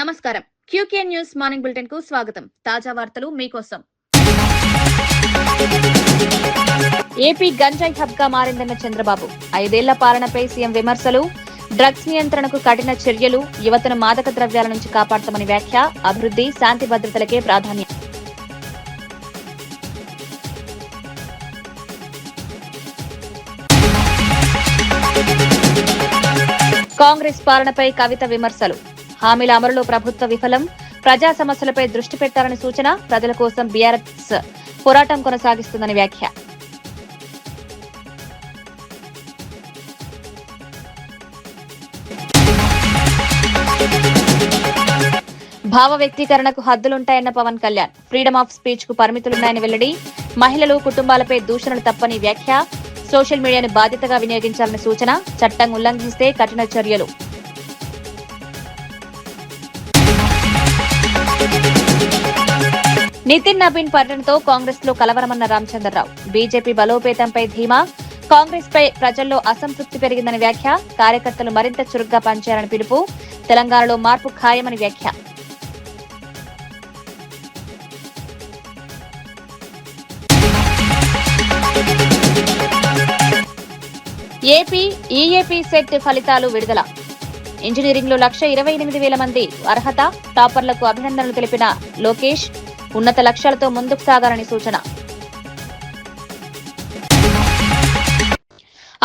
నమస్కారం. QK news morning bulletin కు స్వాగతం. తాజా వార్తలు మీకోసం. ఏపీ గంజాయి హబ్ గా మారిందన్న చంద్రబాబు. 5 ఏళ్ల పాలనపై సీఎం విమర్శలు. డ్రగ్స్ నియంత్రణకు కఠిన చర్యలు. యువతను మాదక ద్రవ్యాల నుంచి కాపాడతామని వ్యాఖ్య. అభివృద్ధి, శాంతి భద్రతలకే ప్రాధాన్యం. కాంగ్రెస్ పాలనపై కవిత విమర్శలు. హామీల అమలులో ప్రభుత్వ విఫలం. ప్రజా సమస్యలపై దృష్టి పెట్టాలని సూచన. ప్రజల కోసం బీఆర్ఎస్ పోరాటం కొనసాగిస్తుందని వ్యాఖ్య. భావ వ్యక్తీకరణకు హద్దులుంటాయన్న Pawan Kalyan. Freedom of speech కు పరిమితులున్నాయని వెల్లడి. మహిళలు, కుటుంబాలపై దూషణలు తప్పని వ్యాఖ్య. సోషల్ మీడియాను బాధ్యతగా వినియోగించాలని సూచన. చట్టం ఉల్లంఘిస్తే కఠిన చర్యలు. నితిన్ నబీన్ పర్యటనతో కాంగ్రెస్ లో కలవరమన్న రామచంద్రరావు. బీజేపీ బలోపేతంపై ధీమా. కాంగ్రెస్ పై ప్రజల్లో అసంతృప్తి పెరిగిందని వ్యాఖ్య. కార్యకర్తలు మరింత చురుగ్గా పనిచేయాలని పిలుపు. తెలంగాణలో మార్పు ఖాయమని వ్యాఖ్య. ఏపీ ఈఏపీ సెట్ ఫలితాలు విడుదల. ఇంజనీరింగ్ లో 1,28,000 మంది అర్హత. టాపర్లకు అభినందనలు తెలిపిన లోకేష్. ఉన్నత లక్ష్యాలతో ముందుకు సాగాలని సూచన.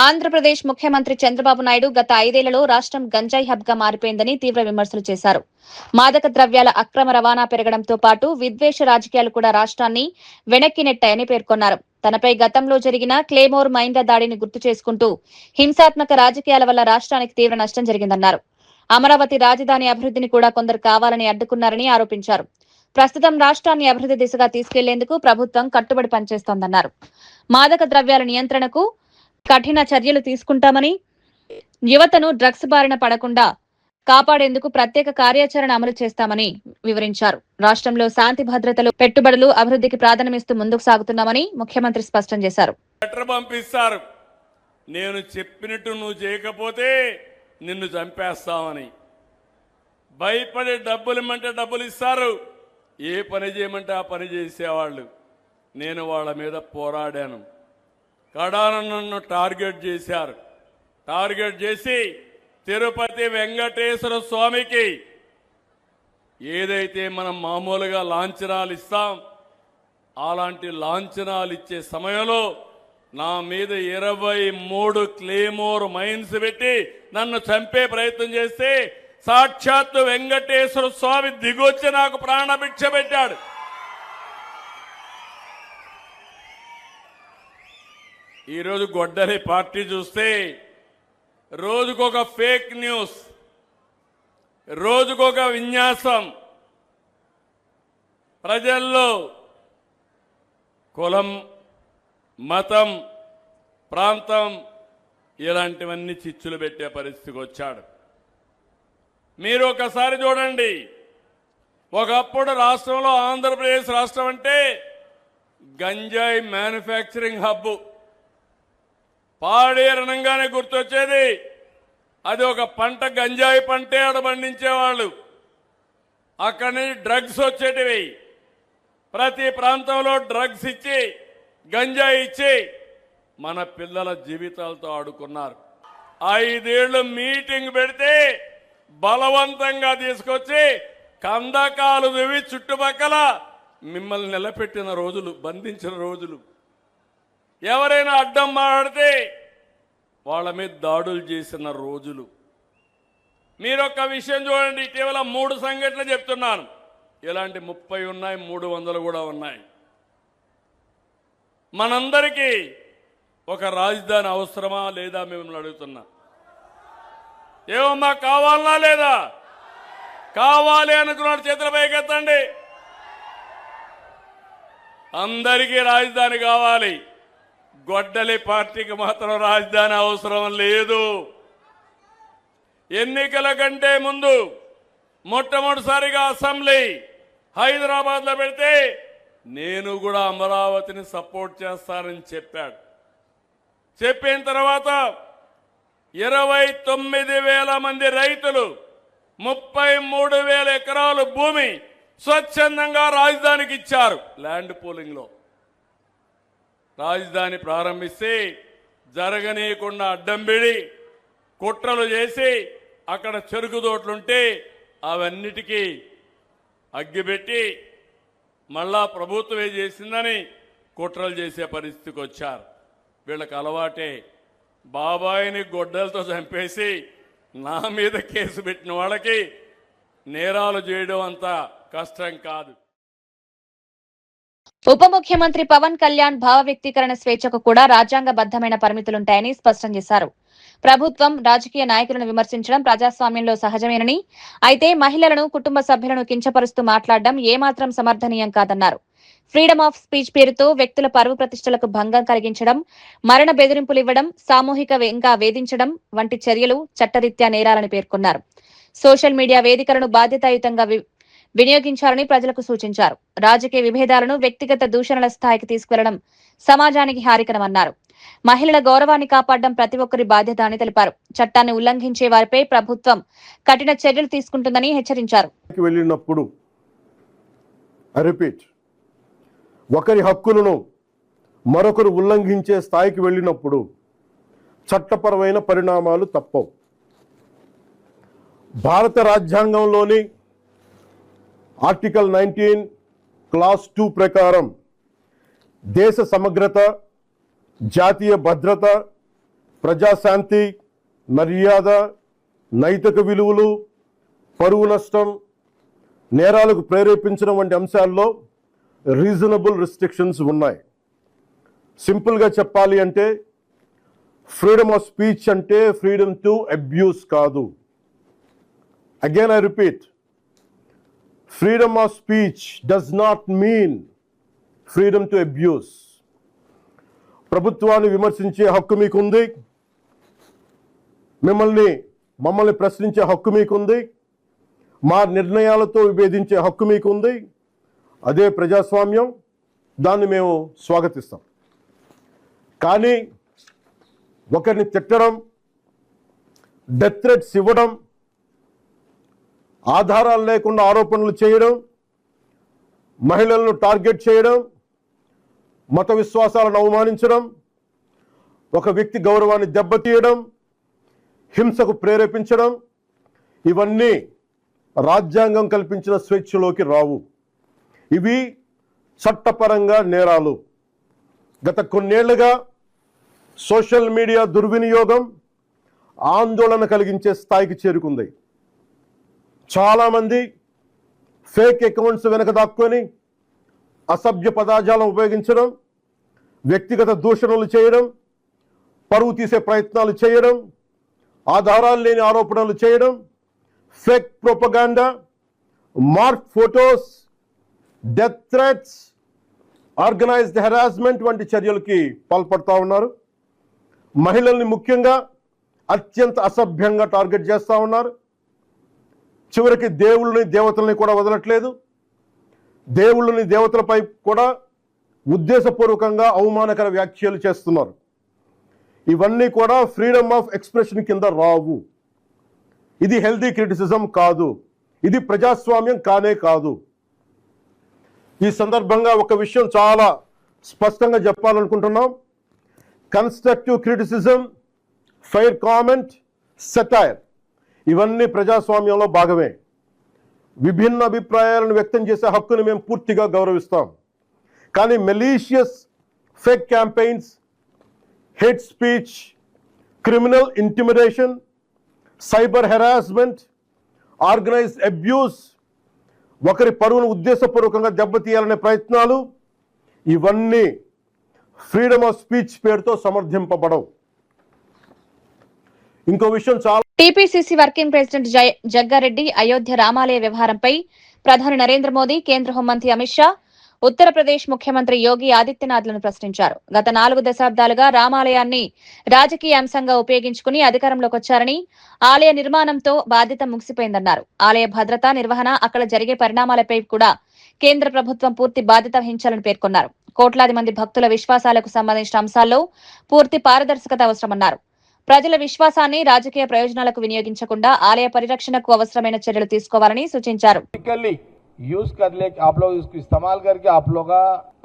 ఆంధ్రప్రదేశ్ ముఖ్యమంత్రి చంద్రబాబు నాయుడు గత 5 ఏళ్లలో రాష్ట్రం గంజాయి హబ్ గా మారిపోయిందని తీవ్ర విమర్శలు చేశారు. మాదక ద్రవ్యాల అక్రమ రవాణా పెరగడంతో పాటు విద్వేష రాజకీయాలు కూడా రాష్ట్రాన్ని వెనక్కి నెట్టాయని పేర్కొన్నారు. తనపై గతంలో జరిగిన క్లేమోర్ మైన్ల దాడిని గుర్తు చేసుకుంటూ హింసాత్మక రాజకీయాల వల్ల రాష్ట్రానికి తీవ్ర నష్టం జరిగిందన్నారు. అమరావతి రాజధాని అభివృద్ధిని కూడా కొందరు కావాలని అడ్డుకున్నారని ఆరోపించారు. ప్రస్తుతం రాష్ట్రాన్ని అభివృద్ధి దిశగా తీసుకెళ్లేందుకు ప్రభుత్వం కట్టుబడి పనిచేస్తోందన్నారు. మాదక ద్రవ్యాల నియంత్రణకు కఠిన చర్యలు తీసుకుంటామని, యువతను డ్రగ్స్ బారిన పడకుండా కాపాడేందుకు ప్రత్యేక కార్యాచరణ అమలు చేస్తామని వివరించారు. రాష్ట్రంలో శాంతి భద్రతలు, పెట్టుబడులు, అభివృద్ధికి ప్రాధాన్యమిస్తూ ముందుకు సాగుతున్నామని ముఖ్యమంత్రి స్పష్టం చేశారు. పంపిస్తారు, నేను చెప్పినట్టు నువ్వు చేయకపోతే నిన్ను చంపేస్తామని భయపడి డబ్బులు ఇమ్మంటే డబ్బులు ఇస్తారు. ఏ పని చేయమంటే ఆ పని చేసేవాళ్ళు. నేను వాళ్ళ మీద పోరాడాను. కడాన నన్ను టార్గెట్ చేశారు. టార్గెట్ చేసి తిరుపతి వెంకటేశ్వర స్వామికి ఏదైతే మనం మామూలుగా లాంఛనాలు ఇస్తాం, అలాంటి లాంఛనాలు ఇచ్చే సమయంలో నా మీద 23 క్లేమోర్ మైన్స్ పెట్టి నన్ను చంపే ప్రయత్నం చేస్తే సాక్షాత్తు వెంకటేశ్వర స్వామి దిగొచ్చి నాకు ప్రాణభిక్ష పెట్టాడు. ఈరోజు గొడ్డలి పార్టీ చూస్తే రోజుకొక ఫేక్ న్యూస్, రోజుకొక విన్యాసం. ప్రజల్లో కులం, మతం, ప్రాంతం ఇలాంటివన్నీ చిచ్చులు పెట్టే పరిస్థితికి వచ్చాడు. మీరు ఒకసారి చూడండి, ఒకప్పుడు రాష్ట్రంలో ఆంధ్రప్రదేశ్ రాష్ట్రం అంటే గంజాయి మ్యానుఫ్యాక్చరింగ్ హబ్. పాడేరణంగానే గుర్తొచ్చేది. అది ఒక పంట, గంజాయి పంటే ఆడ పండించేవాళ్ళు. అక్కడి నుంచి డ్రగ్స్ వచ్చేటివి. ప్రతి ప్రాంతంలో డ్రగ్స్ ఇచ్చి, గంజాయి ఇచ్చి మన పిల్లల జీవితాలతో ఆడుకున్నారు. 5 ఏళ్లు మీటింగ్ పెడితే బలవంతంగా తీసుకొచ్చి కందకాలు దువ్వి చుట్టుపక్కల మిమ్మల్ని నిలబెట్టిన రోజులు, బంధించిన రోజులు. ఎవరైనా అడ్డం మాట్లాడితే వాళ్ళ మీద దాడులు చేసిన రోజులు. మీరొక్క విషయం చూడండి, ఇటీవల 3 సంఘటనలు చెప్తున్నాను. ఇలాంటి 30 ఉన్నాయి, 300 కూడా ఉన్నాయి. మనందరికీ ఒక రాజధాని అవసరమా లేదా మిమ్మల్ని అడుగుతున్నా. ఏమమ్మా, కావాలనా లేదా? కావాలి అనుకున్నాడు చేతుల పైకెత్తండి. అందరికీ రాజధాని కావాలి. గొడ్డలి పార్టీకి మాత్రం రాజధాని అవసరం లేదు. ఎన్నికల కంటే ముందు మొట్టమొదటిసారిగా అసెంబ్లీ హైదరాబాద్లో పెడితే నేను కూడా అమరావతిని సపోర్ట్ చేస్తానని చెప్పాడు. చెప్పిన తర్వాత 29,000 మంది రైతులు 33,000 ఎకరాలు భూమి స్వచ్ఛందంగా రాజధానికి ఇచ్చారు. ల్యాండ్ పూలింగ్లో రాజధాని ప్రారంభిస్తే జరగనీయకుండా అడ్డంబిడి కుట్రలు చేసి అక్కడ చెరుకు తోటలుంటే అవన్నిటికీ అగ్గిపెట్టి మళ్ళా ప్రభుత్వమే చేసిందని కుట్రలు చేసే పరిస్థితికి వచ్చారు. వీళ్ళకి అలవాటే. బాబాయిని గొడ్డలతో చంపేసి నా మీద కేసు పెట్టిన వాళ్ళకి నేరాలు చేయడం అంత కష్టం కాదు. ఉప ముఖ్యమంత్రి పవన్ కళ్యాణ్ భావ వ్యక్తీకరణ స్వేచ్ఛకు కూడా రాజ్యాంగబద్దమైన పరిమితులుంటాయని స్పష్టం చేశారు. ప్రభుత్వం, రాజకీయ నాయకులను విమర్శించడం ప్రజాస్వామ్యంలో సహజమేనని, అయితే మహిళలను, కుటుంబ సభ్యులను కించపరుస్తూ మాట్లాడడం ఏమాత్రం సమర్థనీయం కాదన్నారు. ఫ్రీడమ్ ఆఫ్ స్పీచ్ పేరుతో వ్యక్తుల పరువు ప్రతిష్టలకు భంగం కలిగించడం, మరణ బెదిరింపులివ్వడం, సామూహికంగా వేధించడం వంటి చర్యలు చట్టరీత్యా నేరాలని పేర్కొన్నారు. సోషల్ మీడియా వేదికలను బాధ్యతాయుతంగా వినియోగించాలని ప్రజలకు సూచించారు. రాజకీయ విభేదాలను వ్యక్తిగత దూషణల స్థాయికి తీసుకెళ్లడం సమాజానికి హానికరమన్నారు. మహిళల గౌరవాన్ని కాపాడడం ప్రతి ఒక్కరి బాధ్యత అని తెలిపారు. చట్టాన్ని ఉల్లంఘించే వారిపై ప్రభుత్వం కఠిన చర్యలు తీసుకుంటుందని హెచ్చరించారు. ఒకరి హక్కులను మరొకరు ఉల్లంఘించే స్థాయికి వెళ్ళినప్పుడు చట్టపరమైన పరిణామాలు తప్పవు. భారత రాజ్యాంగంలోని ఆర్టికల్ 19 క్లాస్ 2 ప్రకారం దేశ సమగ్రత, జాతీయ భద్రత, ప్రజాశాంతి, మర్యాద, నైతిక విలువలు, పరువు నష్టం, నేరాలకు ప్రేరేపించడం వంటి అంశాల్లో రీజనబుల్ రిస్ట్రిక్షన్స్ ఉన్నాయి. సింపుల్గా చెప్పాలి అంటే ఫ్రీడమ్ ఆఫ్ స్పీచ్ అంటే ఫ్రీడమ్ టు అబ్యూస్ కాదు. Again I repeat, freedom of speech does not mean freedom to abuse. ప్రభుత్వాన్ని విమర్శించే హక్కు మీకుంది, మమ్మల్ని ప్రశ్నించే హక్కు మీకుంది, మా నిర్ణయాలతో విభేదించే హక్కు మీకుంది. అదే ప్రజాస్వామ్యం, దాన్ని మేము స్వాగతిస్తాం. కానీ ఒకరిని తిట్టడం, డెత్ థ్రెట్స్ ఇవ్వడం, ఆధారాలు లేకుండా ఆరోపణలు చేయడం, మహిళలను టార్గెట్ చేయడం, మత విశ్వాసాలను అవమానించడం, ఒక వ్యక్తి గౌరవాన్ని దెబ్బతీయడం, హింసకు ప్రేరేపించడం, ఇవన్నీ రాజ్యాంగం కల్పించిన స్వేచ్ఛలోకి రావు. ఇవి చట్టపరంగా నేరాలు. గత కొన్నేళ్లుగా సోషల్ మీడియా దుర్వినియోగం ఆందోళన కలిగించే స్థాయికి చేరుకుంది. చాలామంది ఫేక్ అకౌంట్స్ వెనక దాక్కొని అసభ్య పదజాలం ఉపయోగించడం, వ్యక్తిగత దూషణలు చేయడం, పరువు తీసే ప్రయత్నాలు చేయడం, ఆధారాలు లేని ఆరోపణలు చేయడం, fake propaganda, mark photos, death threats, organised harassment వంటి చర్యలకి పాల్పడుతూ ఉన్నారు. మహిళల్ని ముఖ్యంగా అత్యంత అసభ్యంగా టార్గెట్ చేస్తూ ఉన్నారు. చివరికి దేవుళ్ళని, దేవతల్ని కూడా వదలట్లేదు. దేవుళ్ళని, దేవతలపై కూడా ఉద్దేశపూర్వకంగా అవమానకర వ్యాఖ్యలు చేస్తున్నారు. ఇవన్నీ కూడా ఫ్రీడమ్ ఆఫ్ ఎక్స్ప్రెషన్ కింద రావు. ఇది హెల్దీ క్రిటిసిజం కాదు. ఇది ప్రజాస్వామ్యం కానే కాదు. ఈ సందర్భంగా ఒక విషయం చాలా స్పష్టంగా చెప్పాలనుకుంటున్నాం. Constructive criticism, fair comment, satire ఇవన్నీ ప్రజాస్వామ్యంలో భాగమే. విభిన్న అభిప్రాయాలను వ్యక్తం చేసే హక్కును మేము పూర్తిగా గౌరవిస్తాం. కానీ malicious fake campaigns, hate speech, criminal intimidation, cyber harassment, organised abuse, ఒకరి పరువును ఉద్దేశపూర్వకంగా దెబ్బతీయాలనే ప్రయత్నాలు, ఇవన్నీ ఫ్రీడమ్ ఆఫ్ స్పీచ్ పేరుతో సమర్థింపబడవు. ఇంకో విషయం చాలా TPCC working president Jaggareddy Ayodhya రామాలయ వ్యవహారంపై ప్రధాని నరేంద్ర మోదీ, కేంద్ర హోంమంత్రి అమిత్ షా, ఉత్తరప్రదేశ్ ముఖ్యమంత్రి యోగి ఆదిత్యనాథ్లను ప్రశ్నించారు. గత 4 దశాబ్దాలుగా రామాలయాన్ని రాజకీయ అంశంగా ఉపయోగించుకుని అధికారంలోకి వచ్చారని, ఆలయ నిర్మాణంతో బాధ్యత ముగిసిపోయిందన్నారు. ఆలయ భద్రత, నిర్వహణ, అక్కడ జరిగే పరిణామాలపై కూడా కేంద్ర ప్రభుత్వం పూర్తి బాధ్యత వహించాలని పేర్కొన్నారు. కోట్లాది మంది భక్తుల విశ్వాసాలకు సంబంధించిన అంశాల్లో పూర్తి పారదర్శకత అవసరమన్నారు. ప్రజల విశ్వాసాన్ని రాజకీయ ప్రయోజనాలకు వినియోగించకుండా ఆలయ పరిరక్షణకు అవసరమైన చర్యలు తీసుకోవాలని సూచించారు. यूज कर ले आप लोग इसको इस्तेमाल करके आप लोग का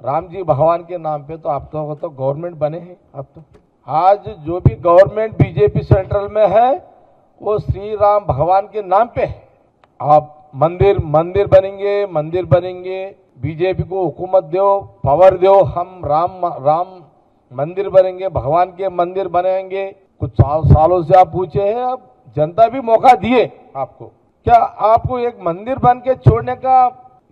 राम जी भगवान के नाम पे तो आप लोग तो गवर्नमेंट बने हैं। अब तो आज जो भी गवर्नमेंट बीजेपी सेंट्रल में है वो श्री राम भगवान के नाम पे है। आप मंदिर बनेंगे बीजेपी को हुकूमत दो पावर दो, हम राम मंदिर बनेंगे, भगवान के मंदिर बनेंगे। कुछ सालों से आप पूछे हैं, अब जनता भी मौका दिए आपको, क्या आपको एक मंदिर बन के छोड़ने का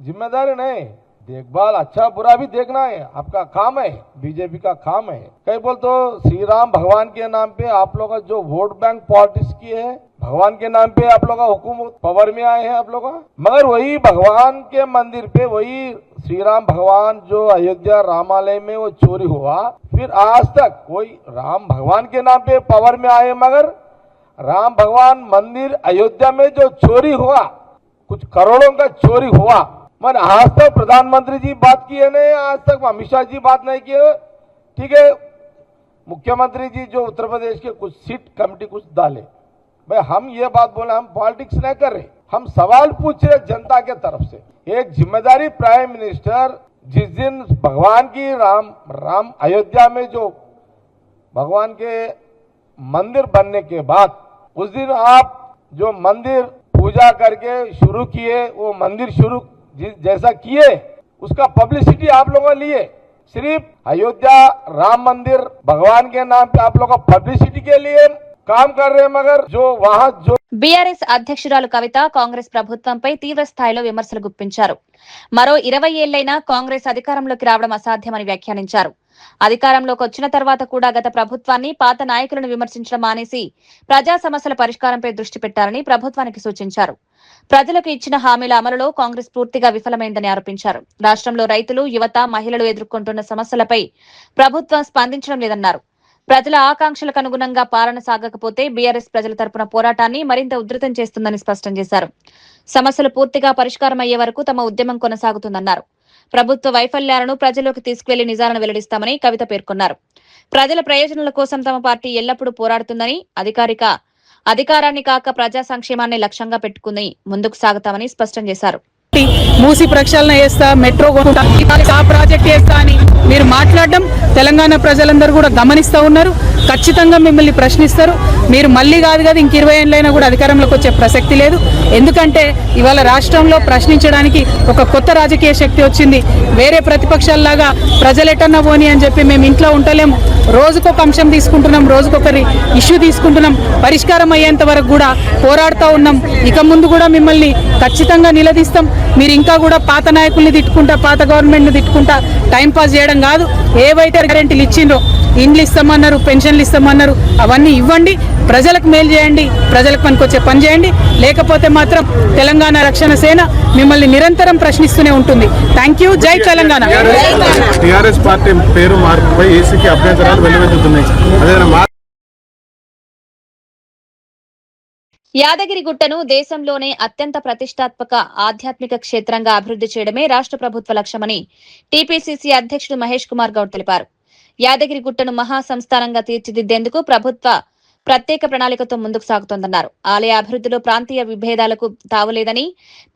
जिम्मेदारी नहीं? देखभाल अच्छा बुरा भी देखना है, आपका काम है, बीजेपी का काम है। कई बोल तो श्री राम भगवान के नाम पे आप लोग का जो वोट बैंक पॉलिटिक्स की है, भगवान के नाम पे आप लोग का हुकूमत पावर में आए हैं आप लोग, मगर वही भगवान के मंदिर पे वही श्री राम भगवान जो अयोध्या रामालय में वो चोरी हुआ, फिर आज तक कोई राम भगवान के नाम पे पावर में आए, मगर राम भगवान मंदिर अयोध्या में जो चोरी हुआ, कुछ करोड़ों का चोरी हुआ, मैंने आज तक प्रधानमंत्री जी बात किए नहीं, आज तक अमित शाह जी बात नहीं किए। ठीक है, मुख्यमंत्री जी जो उत्तर प्रदेश के कुछ सीट कमेटी कुछ डाले, भाई हम ये बात बोले, हम पॉलिटिक्स नहीं कर रहे, हम सवाल पूछ रहे जनता के तरफ से। एक जिम्मेदारी प्राइम मिनिस्टर जिस दिन भगवान की राम अयोध्या में जो भगवान के मंदिर बनने के बाद उस दिन आप जो मंदिर पूजा करके शुरू किए, वो मंदिर शुरू जैसा किए उसका पब्लिसिटी आप लोगों ने लिए, सिर्फ अयोध्या राम मंदिर भगवान के नाम पे आप लोग पब्लिसिटी के लिए काम कर रहे हैं, मगर जो वहाँ जो బీఆర్ఎస్ అధ్యక్షురాలు కవిత కాంగ్రెస్ ప్రభుత్వంపై తీవ్ర స్థాయిలో విమర్శలు గుప్పించారు. మరో 20 ఏళ్లైనా కాంగ్రెస్ అధికారంలోకి రావడం అసాధ్యమని వ్యాఖ్యానించారు. అధికారంలోకి వచ్చిన తర్వాత కూడా గత ప్రభుత్వాన్ని, పాత నాయకులను విమర్శించడం మానేసి ప్రజా సమస్యల పరిష్కారంపై దృష్టి పెట్టారని ప్రభుత్వానికి సూచించారు. ప్రజలకు ఇచ్చిన హామీల అమలులో కాంగ్రెస్ పూర్తిగా విఫలమైందని ఆరోపించారు. రాష్ట్రంలో రైతులు, యువత, మహిళలు ఎదుర్కొంటున్న సమస్యలపై ప్రభుత్వం స్పందించడం లేదన్నారు. ప్రజల ఆకాంక్షలకు అనుగుణంగా పాలన సాగకపోతే బీఆర్ఎస్ ప్రజల తరపున పోరాటాన్ని మరింత ఉధృతం చేస్తుందని స్పష్టం చేశారు. సమస్యలు పూర్తిగా పరిష్కారం అయ్యే వరకు తమ ఉద్యమం కొనసాగుతుందన్నారు. ప్రభుత్వ వైఫల్యాలను ప్రజల్లోకి తీసుకువెళ్లి నిజాలను వెల్లడిస్తామని కవిత పేర్కొన్నారు. ప్రజల ప్రయోజనాల కోసం తమ పార్టీ ఎల్లప్పుడూ పోరాడుతుందని, అధికారాన్ని కాక ప్రజా సంక్షేమాన్ని లక్ష్యంగా పెట్టుకుని ముందుకు సాగుతామని స్పష్టం చేశారు. మూసి ప్రక్షాళన చేస్తా, మెట్రో ఆ ప్రాజెక్ట్ చేస్తా అని మీరు మాట్లాడడం తెలంగాణ ప్రజలందరూ కూడా గమనిస్తూ ఉన్నారు. ఖచ్చితంగా మిమ్మల్ని ప్రశ్నిస్తారు. మీరు మళ్ళీ కాదు కదా ఇంక 20 ఏళ్ళైనా కూడా అధికారంలోకి వచ్చే ప్రసక్తి లేదు. ఎందుకంటే ఇవాళ రాష్ట్రంలో ప్రశ్నించడానికి ఒక కొత్త రాజకీయ శక్తి వచ్చింది. వేరే ప్రతిపక్షాల్లాగా ప్రజలెటన్నా పోని అని చెప్పి మేము ఇంట్లో ఉండలేము. రోజుకొక అంశం తీసుకుంటున్నాం, రోజుకొకరి ఇష్యూ తీసుకుంటున్నాం. పరిష్కారం అయ్యేంత వరకు కూడా పోరాడుతూ ఉన్నాం. ఇక ముందు కూడా మిమ్మల్ని ఖచ్చితంగా నిలదీస్తాం. మీరు ఇంకా కూడా పాత నాయకుల్ని తిట్టుకుంటా, పాత గవర్నమెంట్ని తిట్టుకుంటా టైంపాస్ చేయడం కాదు. ఏవైతే గ్యారెంటీలు ఇచ్చిండ్రో, ఇండ్లు ఇస్తామన్నారు, పెన్షన్లు ఇస్తామన్నారు, అవన్నీ ఇవ్వండి. ప్రజలకు మేలు చేయండి, ప్రజలకు పనికొచ్చే పని చేయండి. లేకపోతే మాత్రం తెలంగాణ రక్షణ సేన మిమ్మల్ని నిరంతరం ప్రశ్నిస్తూనే ఉంటుంది. Thank you. జై తెలంగాణ. టీఆర్ఎస్ పార్టీ పేరు మార్పుపై ఏసీకి అభ్యంతరాలు వెలువెత్తుతున్నాయి. యాదగిరిగుట్టను దేశంలోనే అత్యంత ప్రతిష్టాత్మక ఆధ్యాత్మిక క్షేత్రంగా అభివృద్ధి చేయడమే రాష్ట్ర ప్రభుత్వ లక్ష్యమని టీపీసీసీ అధ్యక్షుడు మహేష్ కుమార్ గౌడ్ తెలిపారు. యాదగిరిగుట్టను మహా సంస్థానంగా తీర్చిదిద్దేందుకు ప్రభుత్వ ప్రత్యేక ప్రణాళికతో ముందుకు సాగుతోందన్నారు. ఆలయ అభివృద్ధిలో ప్రాంతీయ విభేదాలకు తావులేదని,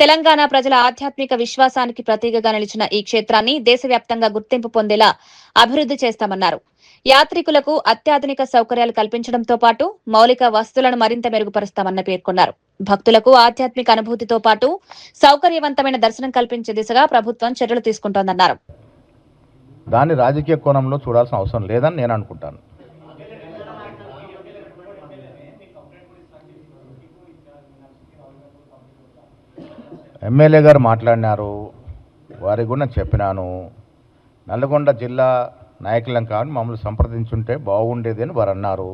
తెలంగాణ ప్రజల ఆధ్యాత్మిక విశ్వాసానికి ప్రతీకగా నిలిచిన ఈ క్షేత్రాన్ని దేశవ్యాప్తంగా గుర్తింపు పొందేలా అభివృద్ధి చేస్తామన్నారు. యాత్రికులకు అత్యాధునిక సౌకర్యాలు కల్పించడంతో పాటు మౌలిక వసతులను మరింత మెరుగుపరుస్తామని పేర్కొన్నారు. భక్తులకు ఆధ్యాత్మిక అనుభూతితో పాటు సౌకర్యవంతమైన దర్శనం కల్పించే దిశగా ప్రభుత్వం చర్యలు తీసుకుంటోందన్నారు. దాన్ని రాజకీయ కోణంలో చూడాల్సిన అవసరం లేదని నేను అనుకుంటాను. ఎమ్మెల్యే గారు మాట్లాడినారు, వారికి కూడా చెప్పినాను. నల్గొండ జిల్లా నాయకులం కానీ మమ్మల్ని సంప్రదించుంటే బాగుండేది అని వారు అన్నారు.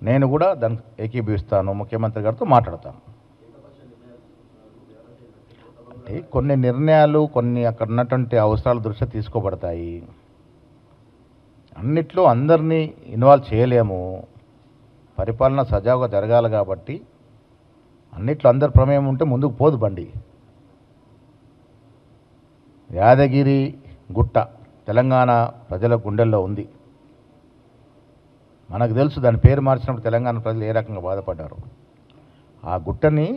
నేను కూడా దానికి ఏకీభవిస్తాను, ముఖ్యమంత్రి గారితో మాట్లాడతాను. అంటే కొన్ని నిర్ణయాలు కొన్ని అక్కడ ఉన్నటువంటి అవసరాల దృష్ట్యా తీసుకోబడతాయి. అన్నిట్లో అందరినీ ఇన్వాల్వ్ చేయలేము. పరిపాలన సజావుగా జరగాలి కాబట్టి అన్నిట్లో అందరి ప్రమేయం ఉంటే ముందుకు పోదు బండి. యాదగిరి గుట్ట తెలంగాణ ప్రజల గుండెల్లో ఉంది. మనకు తెలుసు దాని పేరు మార్చినప్పుడు తెలంగాణ ప్రజలు ఏ రకంగా బాధపడ్డారు. ఆ గుట్టని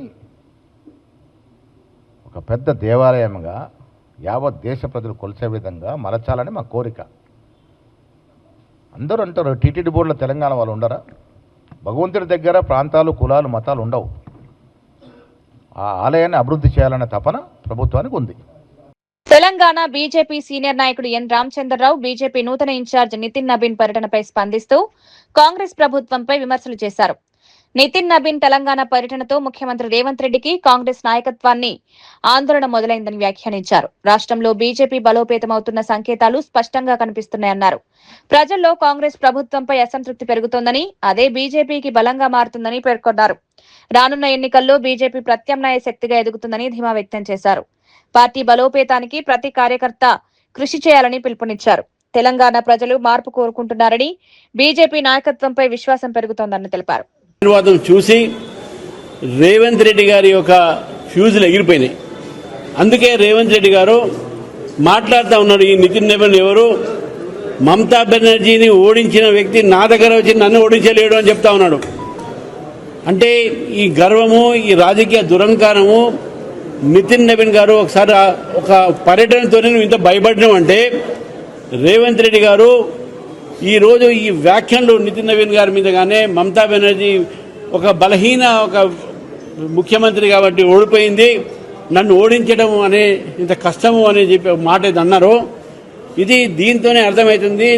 ఒక పెద్ద దేవాలయంగా యావత్ దేశ ప్రజలు కొలిసే విధంగా మలచాలని మా కోరిక. అందరూ అంటారు టీటీడీ బోర్డులో తెలంగాణ వాళ్ళు ఉండరా? భగవంతుడి దగ్గర ప్రాంతాలు, కులాలు, మతాలు ఉండవు. ఆ ఆలయాన్ని అభివృద్ధి చేయాలనే తపన ప్రభుత్వానికి ఉంది. తెలంగాణ బీజేపీ సీనియర్ నాయకుడు ఎన్ రామచంద్రరావు బీజేపీ నూతన ఇన్ఛార్జ్ నితిన్ నబీన్ పర్యటనపై స్పందిస్తూ కాంగ్రెస్ ప్రభుత్వంపై విమర్శలు చేశారు. నితిన్ నబీన్ తెలంగాణ పర్యటనతో ముఖ్యమంత్రి రేవంత్ రెడ్డికి కాంగ్రెస్ నాయకత్వాన్ని ఆందోళన మొదలైందని వ్యాఖ్యానించారు. రాష్ట్రంలో బీజేపీ బలోపేతమవుతున్న సంకేతాలు స్పష్టంగా కనిపిస్తున్నాయన్నారు. ప్రజల్లో కాంగ్రెస్ ప్రభుత్వంపై అసంతృప్తి పెరుగుతోందని, అదే బీజేపీకి బలంగా మారుతుందని పేర్కొన్నారు. రానున్న ఎన్నికల్లో బీజేపీ ప్రత్యామ్నాయ శక్తిగా ఎదుగుతుందని ధీమా వ్యక్తం చేశారు. పార్టీ బలోపేతానికి ప్రతి కార్యకర్త కృషి చేయాలని పిలుపునిచ్చారు. తెలంగాణ ప్రజలు మార్పు కోరుకుంటున్నారని, బీజేపీ నాయకత్వంపై విశ్వాసం పెరుగుతోందని తెలిపారు. ఆశీర్వాదం చూసి రేవంత్ రెడ్డి గారి యొక్క ఫ్యూజులు ఎగిరిపోయినాయి. అందుకే రేవంత్ రెడ్డి గారు మాట్లాడుతూ ఉన్నాడు, ఈ నితిన్ నబీన్ ఎవరు, మమతా బెనర్జీని ఓడించిన వ్యక్తి నా దగ్గర వచ్చి నన్ను ఓడించలేడు అని చెప్తా ఉన్నాడు. అంటే ఈ గర్వము, ఈ రాజకీయ దురంకారము నితిన్ నబీన్ గారు ఒకసారి ఒక పర్యటనతోనే నువ్వు ఇంత భయపడినావు అంటే, రేవంత్ రెడ్డి గారు ఈరోజు ఈ వ్యాఖ్యలు నితిన్ నబీన్ గారి మీద గానే మమతా బెనర్జీ ఒక బలహీన ఒక ముఖ్యమంత్రి కాబట్టి ఓడిపోయింది, నన్ను ఓడించడం అనే ఇంత కష్టము అని చెప్పి మాట ఇది అన్నారు. ఇది దీంతోనే అర్థమవుతుంది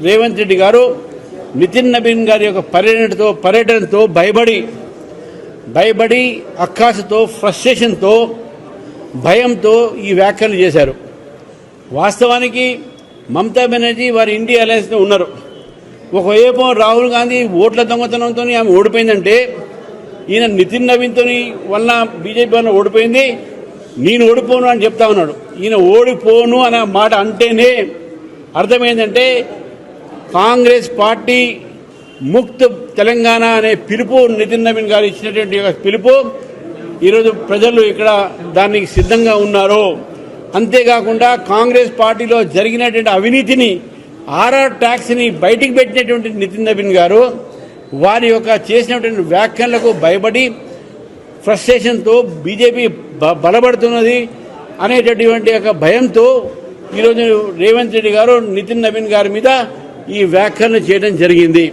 రేవంత్ రెడ్డి గారు నితిన్ నబీన్ గారి యొక్క పర్యటనతో భయపడి అక్కాసుతో, ఫ్రస్ట్రేషన్తో, భయంతో ఈ వ్యాఖ్యలు చేశారు. వాస్తవానికి మమతా బెనర్జీ వారి ఇండియా అలయన్స్లో ఉన్నారు. ఒకవైపు రాహుల్ గాంధీ ఓట్ల దొంగతనంతో ఆమె ఓడిపోయిందంటే, ఈయన నితిన్ నబీన్తో వల్ల బీజేపీ వల్ల ఓడిపోయింది, నేను ఓడిపోను అని చెప్తా ఉన్నాడు. ఈయన ఓడిపోను అనే మాట అంటేనే అర్థమైందంటే కాంగ్రెస్ పార్టీ ముక్త్ తెలంగాణ అనే పిలుపు నితిన్ నబీన్ గారు ఇచ్చినటువంటి పిలుపు ఈరోజు ప్రజలు ఇక్కడ దానికి సిద్ధంగా ఉన్నారు. అంతేకాకుండా కాంగ్రెస్ పార్టీలో జరిగినటువంటి అవినీతిని, ఆర్ఆర్ ట్యాక్స్ని బయటికి పెట్టినటువంటి నితిన్ నబీన్ గారు వారి యొక్క చేసినటువంటి వ్యాఖ్యలకు భయపడి ఫ్రస్ట్రేషన్తో బీజేపీ బలపడుతున్నది అనేటటువంటి ఒక భయంతో ఈరోజు రేవంత్ రెడ్డి గారు నితిన్ నబీన్ గారి మీద ఈ వ్యాఖ్యలను చేయడం జరిగింది.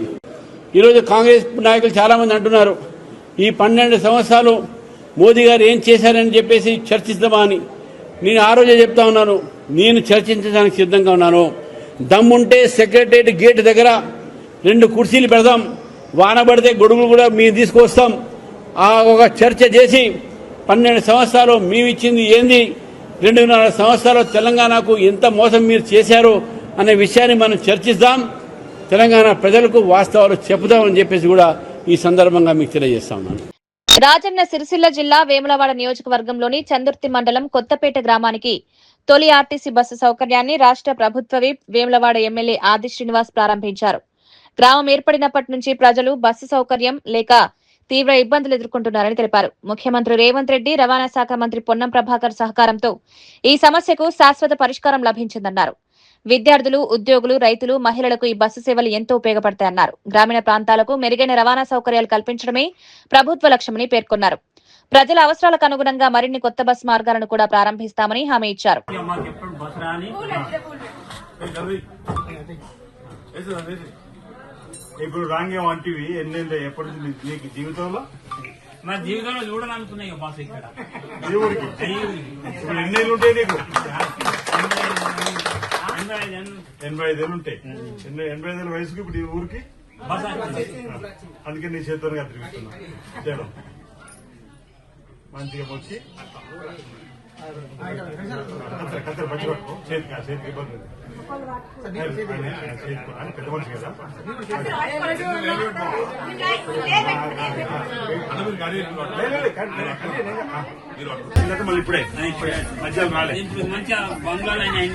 ఈరోజు కాంగ్రెస్ నాయకులు చాలామంది అంటున్నారు, ఈ 12 సంవత్సరాలు మోదీ గారు ఏం చేశారని చెప్పేసి చర్చిద్దామా అని. నేను ఆ రోజే చెప్తా ఉన్నాను, నేను చర్చించడానికి సిద్ధంగా ఉన్నాను. దమ్ముంటే సెక్రటరియట్ గేట్ దగ్గర 2 కుర్చీలు పెడదాం, వాన పడితే గొడుగులు కూడా మేము తీసుకొస్తాం. ఆ ఒక చర్చ చేసి 12 సంవత్సరాలు మేము ఇచ్చింది ఏంది, 2.5 సంవత్సరాలు తెలంగాణకు ఎంత మోసం మీరు చేశారు అనే విషయాన్ని మనం చర్చిద్దాం, తెలంగాణ ప్రజలకు వాస్తవాలు చెబుదామని చెప్పేసి కూడా ఈ సందర్భంగా మీకు తెలియజేస్తా ఉన్నాను. రాజన్న సిరిసిల్ల జిల్లా వేములవాడ నియోజకవర్గంలోని చందుర్తి మండలం కొత్తపేట గ్రామానికి తొలి ఆర్టీసీ బస్సు సౌకర్యాన్ని రాష్ట్ర ప్రభుత్వ విప్ వేములవాడ ఎమ్మెల్యే ఆది శ్రీనివాస్ ప్రారంభించారు. గ్రామం ఏర్పడినప్పటి నుంచి ప్రజలు బస్సు సౌకర్యం లేక తీవ్ర ఇబ్బందులు ఎదుర్కొంటున్నారని తెలిపారు. ముఖ్యమంత్రి రేవంత్ రెడ్డి, రవాణా శాఖ మంత్రి పొన్నం ప్రభాకర్ సహకారంతో ఈ సమస్యకు శాశ్వత పరిష్కారం లభించిందన్నారు. విద్యార్థులు, ఉద్యోగులు, రైతులు, మహిళలకు ఈ బస్సు సేవలు ఎంతో ఉపయోగపడతాయన్నారు. గ్రామీణ ప్రాంతాలకు మెరుగైన రవాణా సౌకర్యాలు కల్పించడమే ప్రభుత్వ లక్ష్యమని పేర్కొన్నారు. ప్రజల అవసరాలకు అనుగుణంగా మరిన్ని కొత్త బస్సు మార్గాలను కూడా ప్రారంభిస్తామని హామీ ఇచ్చారు. ఇప్పుడు రాంగే వంటివి ఎప్పటి నీకు జీవితంలో నా జీవితంలో చూడాలనుకున్నాయి బాస్ ఇక్కడ ఊరికి ఇప్పుడు ఎన్నేళ్ళు ఉంటాయి నీకు? 85 ఏళ్ళు ఉంటాయి. 85 ఏళ్ళ వయసుకి ఇప్పుడు ఈ ఊరికి అందుకే నీ చేతితో తిరుగుతున్నా చేయడం మంచిగా వచ్చి కత్తెర పచ్చి పట్టుకో, చేతికి ఇబ్బంది పెద్ద మనిషి కదా. మళ్ళీ ఇప్పుడే మధ్యాహ్నం రాలే మంచిగా బంగ్లాలు అయినాయి.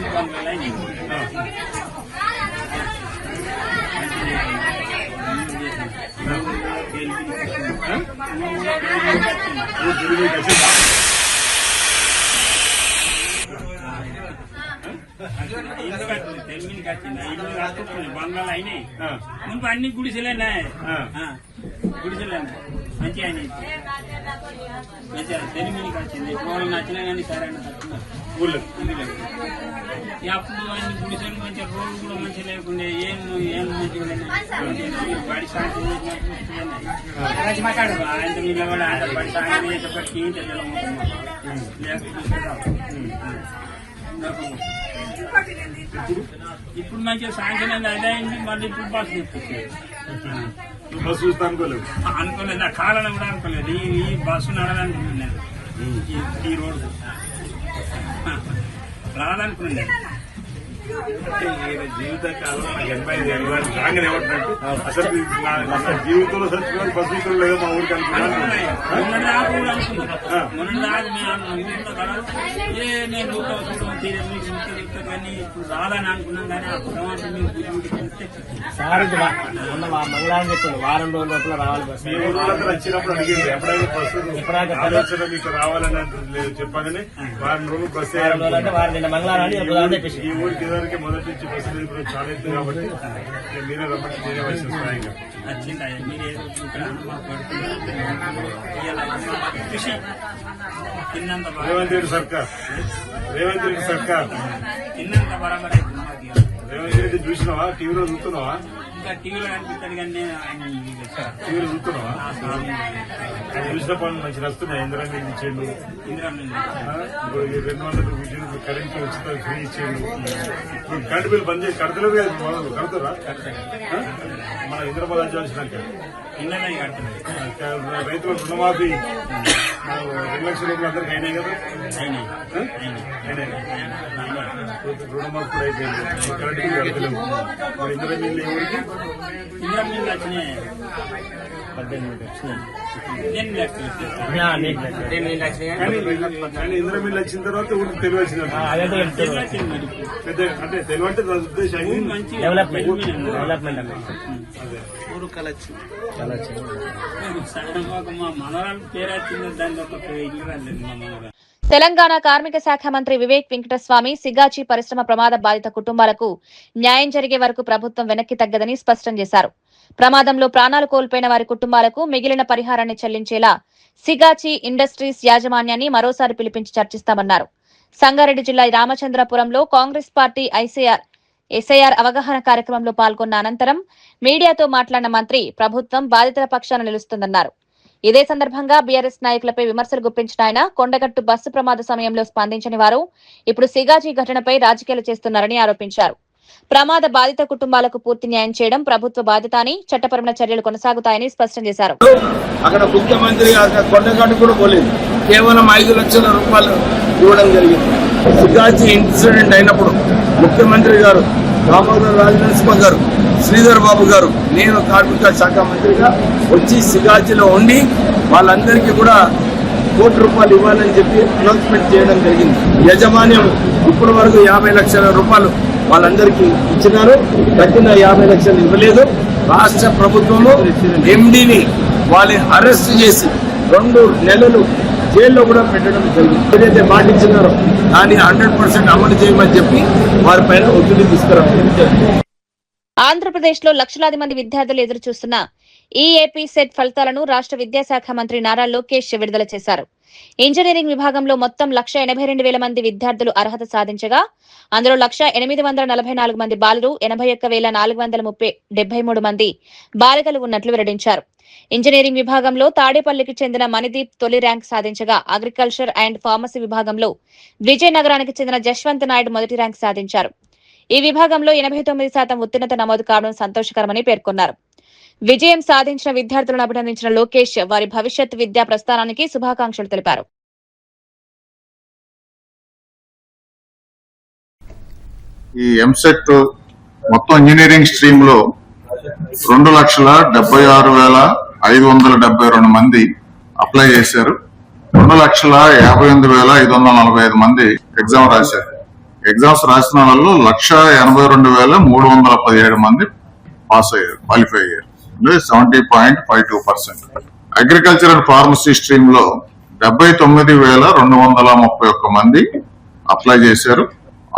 మీదకి వచ్చింది. ఇల్లు కట్టుకున్నాయి, బంగ్లాలు అయినాయి. ముందు అన్ని గుడిసెలేనా, గుడిసెలేనా మంచిగా అయినాయి. మంచిగా తెలి మీదకి వచ్చింది. ఇప్పుడు నచ్చినా కానీ సరే అన్న తట్టుకున్నారు అప్పుడు అన్ని గుడిసెలు మంచిగా, రోడ్లు కూడా మంచిగా లేకుండా ఏం మంచిగా బడి సాయం మాట్లాడు ఆయన మీద కూడా ఆయన బడి సాయం చేసేప్పటికీ ఇంత ఇప్పుడు మంచిగా సాయంత్రం అయింది, అయింది. మళ్ళీ ఇప్పుడు బస్సు అనుకోలేదు, నా కాలం కూడా అనుకోలేదు. ఈ బస్సు నడవాలనుకున్నాను నేను, ఈ రోడ్డు రావాలనుకున్నాను. జీవితకాలం 85 ఏళ్ళు రాగానే ఏమంటున్నట్టు అసలు జీవితంలో చచ్చిపోయిన బతుకులు లేదో మా ఊరికి అనుకున్నాను. నేను కానీ ఇప్పుడు రాదని అనుకున్నాం. కానీ అప్పుడు మంగళవారం చెప్పండి, వారం రోజుల లోపల రావాలి బస్సు. మీ ఊళ్ళంతా వచ్చినప్పుడు అడిగింది ఎప్పుడైనా బస్సు ఆలోచన మీకు రావాలని చెప్పగానే వారం రోజులు బస్సు నిన్న మంగళవారం ఈ ఊరికి ఇదివరకే మొదటి నుంచి బస్సు ఇప్పుడు చాలా ఎత్తు కాబట్టి మీరే రమ్మంటే మీరే వచ్చి రేవంత్ రెడ్డి సర్కార్ తిన్నంత బరాబర్ రేవంత్ రెడ్డి చూసినావా? టీవీలో చూస్తున్నావా? ఇంకా టీవీలో కనిపిస్తాడు కానీ నేను ఆయన టీవీలో చూస్తున్నావా? ఆయన చూసిన పనులు మంచిగా వస్తున్నాయి. ఇందిరా మీద ఇచ్చేయండు, 200 విద్యుత్ కరెంట్ ఉచిత ఫ్రీ ఇచ్చేయండు. ఇప్పుడు కరెంట్ బిల్ బంద్ చేసి కడతలేదు కదా, కడతారా? మన ఇంద్రబాబు వచ్చినాక రైతుల రుణమాఫీ 2 లక్షల రూపాయలు అందరికి అయినాయి కదా, రుణమాఫీ కూడా అయిపోయింది. కరెంట్ బిల్ కడతలేవు. మరి ఇందిరా మిల్లు ఎవరికి? ఇందిరా మిల్లు వచ్చినాయి 18 కానీ ఇందిరా మిల్లు వచ్చిన తర్వాత ఊరికి తెలివి వచ్చింది. పెద్ద అంటే తెలివి అంటే ఉద్దేశం మా మనవరాలు పేరు వచ్చింది, దాని ఒక ఇల్లు రాలేదు మా మనవరాలు. తెలంగాణ కార్మిక శాఖ మంత్రి వివేక్ వెంకటస్వామి సిగాచి పరిశ్రమ ప్రమాద బాధిత కుటుంబాలకు న్యాయం జరిగే వరకు ప్రభుత్వం వెనక్కి తగ్గదని స్పష్టం చేశారు. ప్రమాదంలో ప్రాణాలు కోల్పోయిన వారి కుటుంబాలకు మిగిలిన పరిహారాన్ని చెల్లించేలా సిగాచి ఇండస్ట్రీస్ యాజమాన్యాన్ని మరోసారి పిలిపించి చర్చిస్తామన్నారు. సంగారెడ్డి జిల్లా రామచంద్రపురంలో కాంగ్రెస్ పార్టీ ఎస్ఐఆర్ అవగాహన కార్యక్రమంలో పాల్గొన్న అనంతరం మీడియాతో మాట్లాడిన మంత్రి ప్రభుత్వం బాధితుల పక్షాన నిలుస్తుందన్నారు. ఇదే సందర్భంగా బీఆర్ఎస్ నాయకులపై విమర్శలు గుప్పించిన ఆయన కొండగట్టు బస్సు ప్రమాద సమయంలో స్పందించని వారు ఇప్పుడు సిగాజీ ఘటనపై రాజకీయాలు చేస్తున్నారని ఆరోపించారు. ప్రమాద బాధిత కుటుంబాలకు పూర్తి న్యాయం చేయడం ప్రభుత్వ బాధ్యత అని, చట్టపరమైన చర్యలు కొనసాగుతాయని స్పష్టం చేశారు. అక్కడ ముఖ్యమంత్రి కొండగట్టు కూడా పోలేదు, కేవలం 5 లక్షల రూపాయలు ఇవ్వడం జరిగింది. సిగాజీ ఇన్సిడెంట్ అయినప్పుడు ముఖ్యమంత్రి గారు, దామోదర్ రాజనరసింహ గారు, శ్రీధర్ బాబు గారు, నేను కార్మిక శాఖ మంత్రిగా వచ్చి సిగాజీలో ఉండి వాళ్ళందరికీ కూడా ₹1 కోటి ఇవ్వాలని చెప్పి అనౌన్స్మెంట్ చేయడం జరిగింది. యాజమాన్యం ఇప్పటి వరకు 50 లక్షల రూపాయలు వాళ్ళందరికీ ఇచ్చినారు. కట్టిన 50 లక్షలు ఇవ్వలేదు. రాష్ట్ర ప్రభుత్వము ఎండీని వాళ్ళని అరెస్ట్ చేసి 2 నెలలు జైల్లో కూడా పెట్టడం జరిగింది. ఏదైతే మాట ఇచ్చినారో దాన్ని 100% అమలు చేయమని చెప్పి వారిపైన ఒత్తిడి తీసుకురావాలి. ఆంధ్రప్రదేశ్లో లక్షలాది మంది విద్యార్థులు ఎదురుచూస్తున్న ఈఏపీ సెట్ ఫలితాలను రాష్ట్ర విద్యాశాఖ మంత్రి నారా లోకేష్ విడుదల చేశారు. ఇంజనీరింగ్ విభాగంలో మొత్తం 1,82,000 మంది విద్యార్థులు అర్హత సాధించగా అందులో 1,844 మంది బాలురు, 81,473 మంది బాలికలు ఉన్నట్లు వెల్లడించారు. ఇంజనీరింగ్ విభాగంలో తాడేపల్లికి చెందిన మణిదీప్ తొలి ర్యాంక్ సాధించగా అగ్రికల్చర్ అండ్ ఫార్మసీ విభాగంలో విజయనగరానికి చెందిన జశ్వంత్ నాయుడు మొదటి ర్యాంక్ సాధించారు. ఈ విభాగంలో 89% ఉత్తీర్ణత నమోదు కావడం సంతోషకరమని పేర్కొన్నారు. విజయం సాధించిన విద్యార్థులను అభినందించిన లోకేష్ వారి భవిష్యత్ విద్యా ప్రస్థానానికి శుభాకాంక్షలు తెలిపారు. ఈ ఎంసెట్ మొత్తం ఇంజనీరింగ్ స్ట్రీమ్ లో 2,76,572 మంది అప్లై చేశారు. 2,58,545 మంది ఎగ్జామ్ రాశారు. ఎగ్జామ్స్ రాసిన వాళ్ళు 1,82,317 మంది పాస్ అయ్యారు, క్వాలిఫై అయ్యారు. 70.52%. అగ్రికల్చర్ అండ్ ఫార్మసీ స్ట్రీమ్ లో 79,231 మంది అప్లై చేశారు.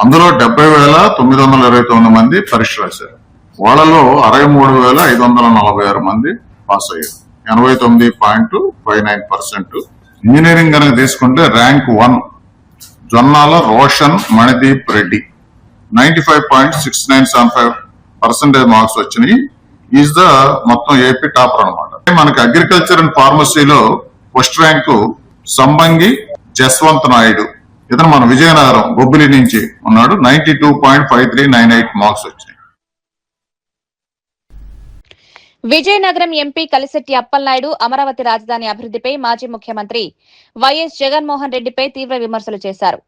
అందులో 70,929 మంది పరీక్ష రాశారు. వాళ్ళలో 63,546 మంది పాస్ అయ్యారు, 89.59%. ఇంజనీరింగ్ కనుక తీసుకుంటే ర్యాంక్ 1 జొన్నాల రోషన్ మణిదీప్ రెడ్డి 95.6975% మార్క్స్ వచ్చినాయి. ఈజ్ ద మొత్తం ఏపీ టాపర్ అనమాట. మనకి agriculture and ఫార్మసీలో first rank సంబంగి Jaswanth Naidu, ఇతను మన విజయనగరం బొబ్బిలి నుంచి ఉన్నాడు. 92.5398 మార్క్స్ వచ్చినాయి. విజయనగరం ఎంపీ కలిశెట్టి అప్పలనాయుడు అమరావతి రాజధాని అభివృద్ధిపై మాజీ ముఖ్యమంత్రి వైఎస్ జగన్మోహన్ రెడ్డిపై తీవ్ర విమర్శలు చేశారు.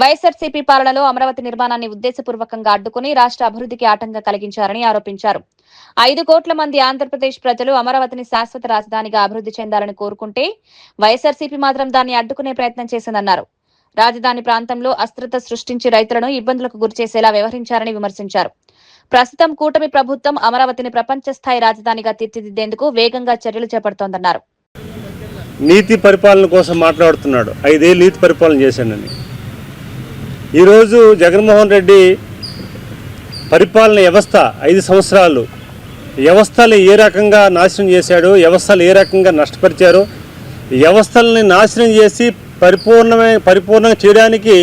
వైఎస్ఆర్సీపీ పాలనలో అమరావతి నిర్మాణాన్ని ఉద్దేశపూర్వకంగా అడ్డుకుని రాష్ట్ర అభివృద్ధికి ఆటంకం కలిగించారని ఆరోపించారు. 5 కోట్ల మంది ఆంధ్రప్రదేశ్ ప్రజలు అమరావతిని శాశ్వత రాజధానిగా అభివృద్ధి చెందాలని కోరుకుంటే వైఎస్ఆర్సీపీ మాత్రం దాన్ని అడ్డుకునే ప్రయత్నం చేసిందన్నారు. రాజధాని ప్రాంతంలో అస్థిరత సృష్టించి రైతులను ఇబ్బందులకు గురిచేసేలా వ్యవహరించారని విమర్శించారు. ప్రస్తుతం కూటమి ప్రభుత్వం అమరావతిని ప్రపంచ స్థాయి రాజధానిగా తీర్చిదిద్దేందుకు వేగంగా చర్యలు చేపడుతోందన్నారు. నీతి పరిపాలన కోసం మాట్లాడుతున్నాడు. 5 ఏళ్ళు నీతి పరిపాలన చేశానని. ఈరోజు జగన్మోహన్ రెడ్డి పరిపాలన వ్యవస్థ 5 సంవత్సరాలు వ్యవస్థలు ఏ రకంగా నాశనం చేశాడు, వ్యవస్థలు ఏ రకంగా నష్టపరిచారు, వ్యవస్థలని నాశనం చేసి పరిపూర్ణంగా చేయడానికి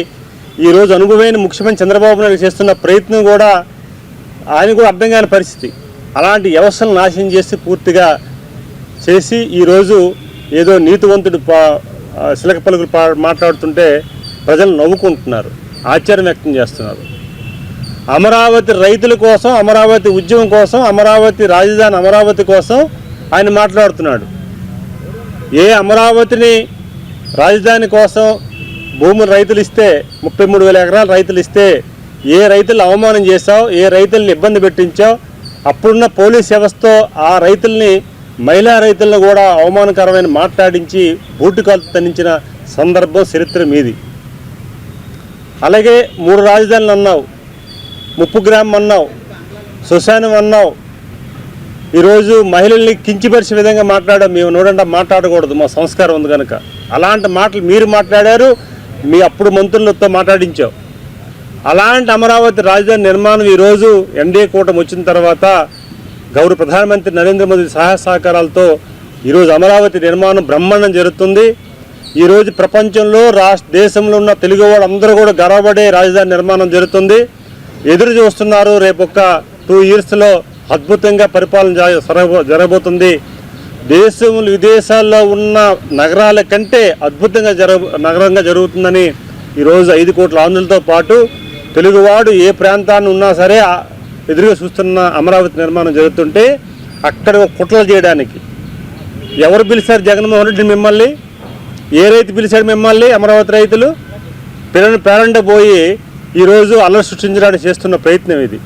ఈరోజు అనుభవమైన ముఖ్యమంత్రి చంద్రబాబు నాయుడు చేస్తున్న ప్రయత్నం కూడా ఆయన కూడా అర్థం కాని పరిస్థితి. అలాంటి వ్యవస్థలను నాశనం చేసి పూర్తిగా చేసి ఈరోజు ఏదో నీతివంతుడు శిలక పలుకులు మాట్లాడుతుంటే ప్రజలు నవ్వుకుంటున్నారు, ఆశ్చర్యం వ్యక్తం చేస్తున్నారు. అమరావతి రైతుల కోసం, అమరావతి ఉద్యమం కోసం, అమరావతి రాజధాని అమరావతి కోసం ఆయన మాట్లాడుతున్నాడు. ఏ అమరావతిని రాజధాని కోసం భూములు రైతులు ఇస్తే 33,000 ఎకరాలు రైతులు ఇస్తే ఏ రైతులను అవమానం చేశావు, ఏ రైతుల్ని ఇబ్బంది పెట్టించావు, అప్పుడున్న పోలీస్ వ్యవస్థతో ఆ రైతుల్ని, మహిళా రైతులను కూడా అవమానకరమైన మాట్లాడించి బూటుకాలు తన్నించిన సందర్భం చరిత్ర మీది. అలాగే 3 రాజధానులు అన్నావు, ముప్పు గ్రామం అన్నావు, శ్మశానం అన్నావు. ఈరోజు మహిళల్ని కించిపరిచే విధంగా మాట్లాడావు. మేము నోడంటే మాట్లాడకూడదు, మా సంస్కారం ఉంది కనుక. అలాంటి మాటలు మీరు మాట్లాడారు, మీ అప్పుడు మంత్రులతో మాట్లాడించావు. అలాంటి అమరావతి రాజధాని నిర్మాణం ఈరోజు ఎన్డీఏ కూటమి వచ్చిన తర్వాత గౌరవ ప్రధానమంత్రి నరేంద్ర మోదీ సహాయ సహకారాలతో ఈరోజు అమరావతి నిర్మాణం బ్రహ్మాండం జరుగుతుంది. ఈరోజు ప్రపంచంలో దేశంలో ఉన్న తెలుగు వాళ్ళు అందరూ కూడా గర్వపడే రాజధాని నిర్మాణం జరుగుతుంది. ఎదురు చూస్తున్నారు. రేపు ఒక 2 ఇయర్స్లో అద్భుతంగా పరిపాలన జరగబోతుంది. దేశంలో విదేశాల్లో ఉన్న నగరాల కంటే అద్భుతంగా నగరంగా జరుగుతుందని ఈరోజు 5 కోట్ల ఆంధ్రులతో పాటు తెలుగువాడు ఏ ప్రాంతాన్ని ఉన్నా సరే ఎదురుగా చూస్తున్న అమరావతి నిర్మాణం జరుగుతుంటే అక్కడ కుట్రలు చేయడానికి ఎవరు పిలిచారు జగన్మోహన్ రెడ్డి మిమ్మల్ని? ఏ రైతు పిలిచాడు మిమ్మల్ని? అమరావతి రైతులు పేరంట పోయి ఈరోజు అల్లరి సృష్టించడానికి చేస్తున్న ప్రయత్నం ఇది.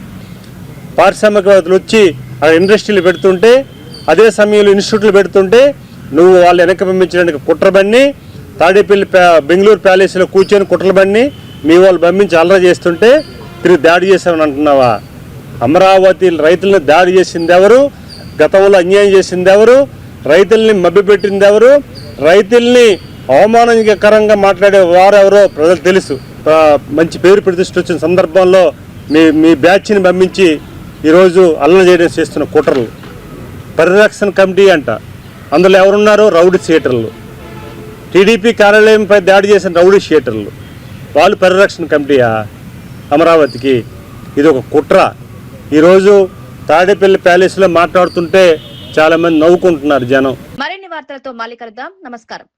పారిశ్రామికవేత్తలు వచ్చి అక్కడ ఇండస్ట్రీలు పెడుతుంటే, అదే సమయంలో ఇన్స్టిట్యూట్లు పెడుతుంటే నువ్వు వాళ్ళు వెనక్కి పంపించడానికి కుట్ర బండి, తాడేపల్లి బెంగళూరు ప్యాలెస్లో కూర్చొని కుట్రల బండి మీ వాళ్ళు పంపించి అల్లరి చేస్తుంటే తిరిగి దాడి చేశామని అంటున్నావా? అమరావతి రైతులను దాడి చేసింది ఎవరు? గతంలో అన్యాయం చేసింది ఎవరు? రైతుల్ని మభ్యపెట్టింది ఎవరు? రైతుల్ని అవమానకరంగా మాట్లాడే వారెవరో ప్రజలు తెలుసు. మంచి పేరు ప్రతిష్ఠ వచ్చిన సందర్భంలో మీ బ్యాచ్ని పంపించి ఈరోజు అల్లరి చేయడం చేస్తున్న కుట్రలు. పరిరక్షణ కమిటీ అంట, అందులో ఎవరున్నారు? రౌడీ షీటర్లు. టీడీపీ కార్యాలయంపై దాడి చేసిన రౌడీ షీటర్లు వాళ్ళు పరిరక్షణ కమిటీయా అమరావతికి? ఇది ఒక కుట్ర. ఈరోజు తాడేపల్లి ప్యాలెస్లో మాట్లాడుతుంటే చాలా మంది నవ్వుకుంటున్నారు జనం. మరిన్ని వార్తలతో మళ్ళీ కలుద్దాం. నమస్కారం.